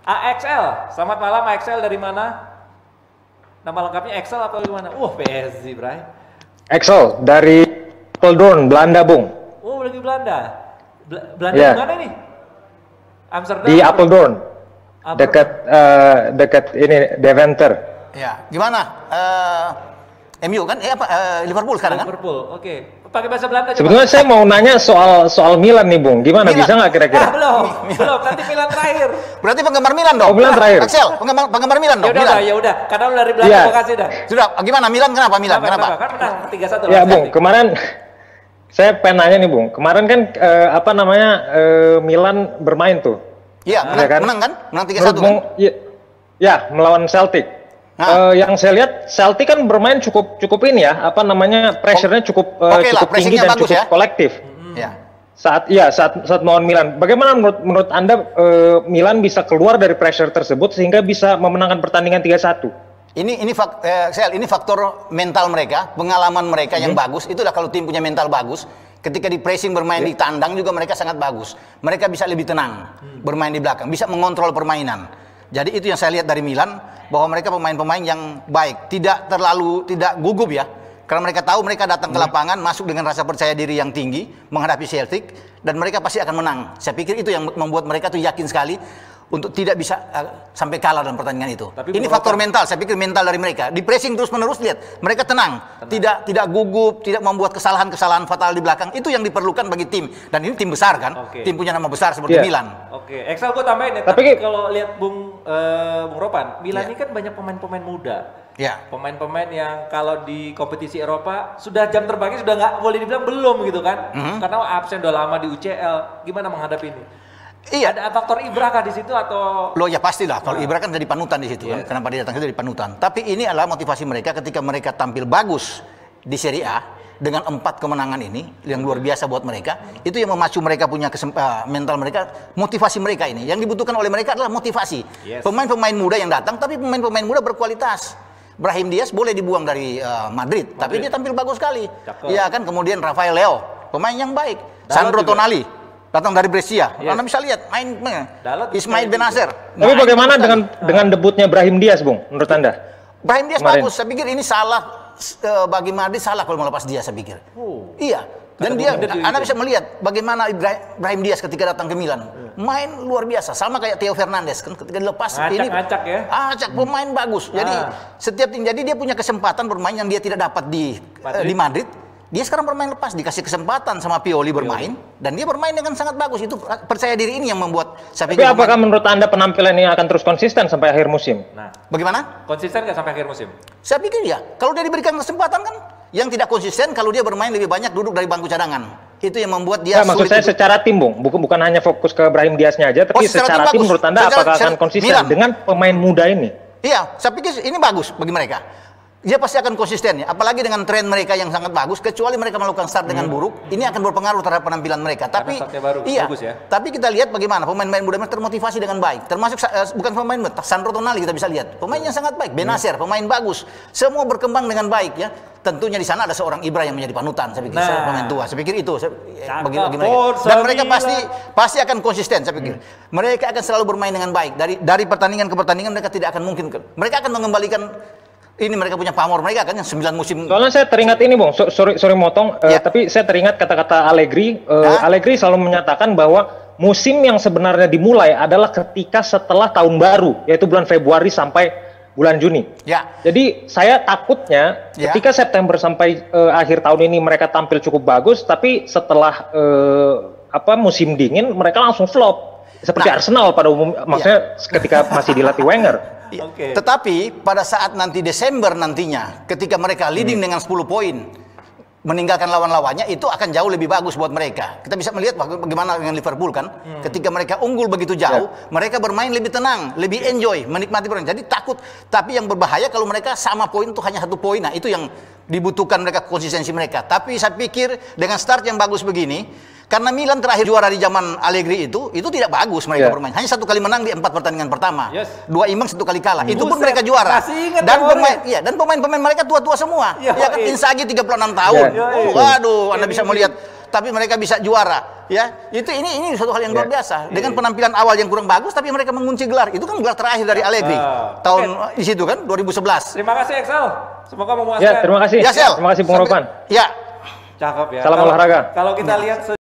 AXL, selamat malam AXL, dari mana? Nama lengkapnya Axel atau gimana? PSG, Bray. Axel dari Apeldoorn, Belanda, Bung. Oh, lagi Belanda. Belanda Yeah. di mana nih? Amsterdam. Di Apeldoorn. Dekat ini Deventer. Ya, gimana? MU kan? Liverpool sekarang kan? Liverpool, oke. Pakai bahasa Belanda. Sebetulnya saya mau nanya soal Milan nih, Bung. Gimana, Milan. bisa nggak kira-kira? Belum. Nanti Milan terakhir. Berarti penggemar Milan dong? Oh, Milan terakhir. Axel, penggemar Milan dong? Ya udah. Karena lu dari Belanda, Iya. makasih dah. Sudah, gimana Milan? Kenapa Milan? Kenapa? Kan menang 3-1. Ya, Bung. Kemarin saya pengen nanya nih, Bung. Kemarin kan Milan bermain tuh. Iya, menang kan? Menang 3-1 Menurut kan? Bung, ya, melawan Celtic. Yang saya lihat Celtic kan bermain cukup ini ya, pressure-nya cukup tinggi dan cukup ya? kolektif. Ya. Saat melawan Milan. Bagaimana menurut Anda Milan bisa keluar dari pressure tersebut sehingga bisa memenangkan pertandingan 3-1? Ini faktor mental mereka, pengalaman mereka yang bagus. Itulah kalau tim punya mental bagus, ketika di pressing bermain di tandang juga mereka sangat bagus. Mereka bisa lebih tenang bermain di belakang, bisa mengontrol permainan. Jadi itu yang saya lihat dari Milan, bahwa mereka pemain-pemain yang baik, tidak gugup ya. Karena mereka tahu mereka datang ke lapangan, masuk dengan rasa percaya diri yang tinggi, menghadapi Celtic, dan mereka pasti akan menang. Saya pikir itu yang membuat mereka tuh yakin sekali untuk tidak bisa sampai kalah dalam pertandingan itu. Ini faktor mental, saya pikir mental dari mereka. Di pressing terus-menerus, lihat, mereka tenang. Tidak gugup, tidak membuat kesalahan-kesalahan fatal di belakang. Itu yang diperlukan bagi tim. Dan ini tim besar kan, tim punya nama besar seperti Milan. Oke, Axel gue tambahin ya, tapi kalau lihat Bung Ropan, Milan ini kan banyak pemain-pemain muda. Ya. Pemain-pemain yang kalau di kompetisi Eropa sudah jam terbangnya sudah nggak boleh dibilang belum gitu kan, karena absen udah lama di UCL. Gimana menghadapi ini? Iya. Ada faktor Ibra kah di situ atau? Loh ya pastilah. Kalau Ibra kan jadi panutan di situ kan. Kenapa dia datang itu jadi panutan. Tapi ini adalah motivasi mereka ketika mereka tampil bagus di Serie A dengan 4 kemenangan ini yang luar biasa buat mereka. Itu yang memacu mereka punya mental mereka, motivasi mereka ini. Yang dibutuhkan oleh mereka adalah motivasi. Pemain-pemain muda yang datang, tapi pemain-pemain muda berkualitas. Brahim Diaz boleh dibuang dari Madrid, tapi dia tampil bagus sekali. Iya kan, kemudian Rafael Leo, pemain yang baik. Sandro Tonali datang dari Brescia. Anda bisa lihat main Ismail Benacer. Tapi bagaimana dengan debutnya Brahim Diaz, Bung? Menurut Anda? Brahim Diaz bagus. Saya pikir ini salah bagi Madrid, salah kalau melepas dia, saya pikir. Iya. Dan Anda bisa melihat bagaimana Brahim Diaz ketika datang ke Milan. Main luar biasa, sama kayak Theo Fernandes kan, ketika dilepas ngacak ya. Acak, pemain bagus. Jadi setiap tim, jadi dia punya kesempatan bermain yang dia tidak dapat di Madrid. Dia sekarang bermain lepas, dikasih kesempatan sama Pioli bermain, dan dia bermain dengan sangat bagus. Itu percaya diri ini yang membuat saya pikir. Tapi apakah menurut Anda penampilan ini akan terus konsisten sampai akhir musim? Nah, bagaimana? Konsisten nggak sampai akhir musim? Saya pikir ya. Kalau dia diberikan kesempatan kan, yang tidak konsisten kalau dia bermain lebih banyak duduk dari bangku cadangan. Itu yang membuat dia sulit. Maksud saya secara tim, Bung, bukan hanya fokus ke Brahim Diaz-nya aja, tapi secara tim menurut Anda apakah akan konsisten dengan pemain muda ini? Iya, saya pikir ini bagus bagi mereka. Dia pasti akan konsisten ya, apalagi dengan tren mereka yang sangat bagus. Kecuali mereka melakukan start dengan buruk, ini akan berpengaruh terhadap penampilan mereka. Tapi bagus ya. Tapi kita lihat bagaimana pemain-pemain muda mereka termotivasi dengan baik. Termasuk bukan pemain muda, Sandro Tonali kita bisa lihat, pemain yang sangat baik. Benacer, pemain bagus. Semua berkembang dengan baik ya. Tentunya di sana ada seorang Ibra yang menjadi panutan, saya pikir. Pemain tua, saya pikir itu bagi mereka. Dan mereka pasti akan konsisten, saya pikir. Mereka akan selalu bermain dengan baik. Dari pertandingan ke pertandingan mereka tidak akan mungkin. Mereka akan mengembalikan. Ini mereka punya pamor mereka kan yang 9 musim. Soalnya saya teringat ini, Bung. Sorry motong. Tapi saya teringat kata-kata Allegri. Allegri selalu menyatakan bahwa musim yang sebenarnya dimulai adalah ketika setelah tahun baru, yaitu bulan Februari sampai bulan Juni. Ya. Jadi saya takutnya ketika September sampai akhir tahun ini mereka tampil cukup bagus, tapi setelah musim dingin mereka langsung flop. Seperti Arsenal pada umumnya, maksudnya ketika masih dilatih Wenger. Tetapi pada saat nanti Desember nantinya, ketika mereka leading dengan 10 poin, meninggalkan lawan-lawannya, itu akan jauh lebih bagus buat mereka. Kita bisa melihat bagaimana dengan Liverpool kan, ketika mereka unggul begitu jauh, mereka bermain lebih tenang, lebih enjoy, menikmati permainan. Jadi takut, tapi yang berbahaya kalau mereka sama poin itu hanya 1 poin. Nah, itu yang dibutuhkan mereka, konsistensi mereka. Tapi saya pikir dengan start yang bagus begini, karena Milan terakhir juara di zaman Allegri itu tidak bagus mereka bermain. Hanya 1 kali menang di 4 pertandingan pertama. 2 imbang, 1 kali kalah. Itu pun mereka juara. Dan pemain-pemain mereka tua-tua semua. Ya kan, Inzaghi 36 tahun. Waduh, Anda bisa melihat tapi mereka bisa juara, ya. Ini suatu hal yang luar biasa. Dengan penampilan awal yang kurang bagus, tapi mereka mengunci gelar. Itu kan gelar terakhir dari Allegri tahun di situ kan 2011. Terima kasih Excel. Semoga memuaskan. Ya, terima kasih. Ya, Sel. Terima kasih Bung Ropan. Ya. Cakep ya. Salam olahraga. Kalau kita lihat